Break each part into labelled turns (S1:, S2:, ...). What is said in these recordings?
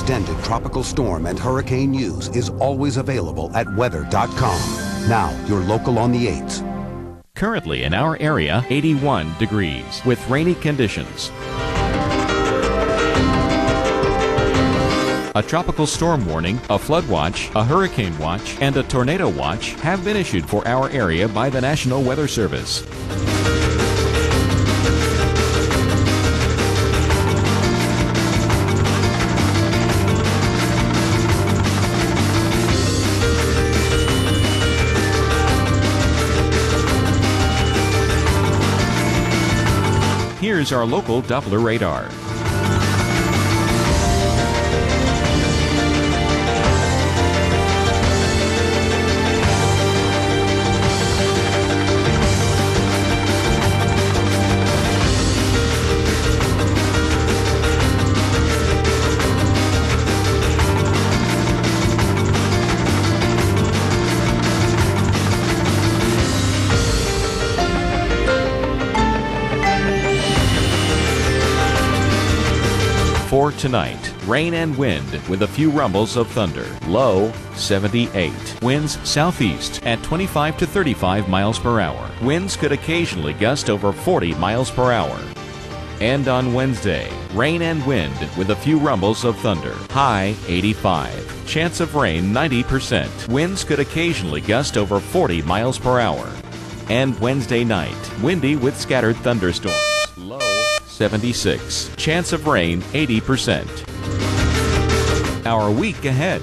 S1: extended tropical storm and hurricane news is always available at weather.com. Now, your local on the 8s.
S2: Currently in our area, 81 degrees with rainy conditions. A tropical storm warning, a flood watch, a hurricane watch, and a tornado watch have been issued for our area by the National Weather Service. Here's our local Doppler radar. For tonight, rain and wind with a few rumbles of thunder. Low 78. Winds southeast at 25 to 35 miles per hour. Winds could occasionally gust over 40 miles per hour. And on Wednesday, rain and wind with a few rumbles of thunder. High 85. Chance of rain 90%. Winds could occasionally gust over 40 miles per hour. And Wednesday night, windy with scattered thunderstorms. Low 76. Chance of rain 80%. Our week ahead.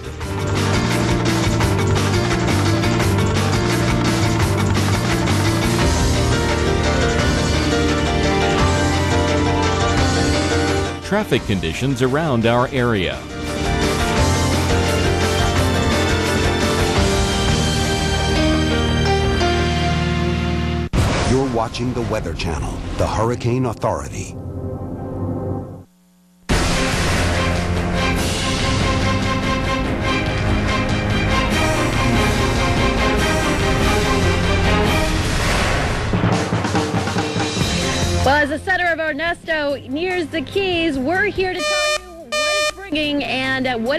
S2: Traffic conditions around our area.
S1: You're watching the Weather Channel, the Hurricane Authority.
S3: Well, as the center of Ernesto nears the Keys, we're here to tell you what it's bringing and what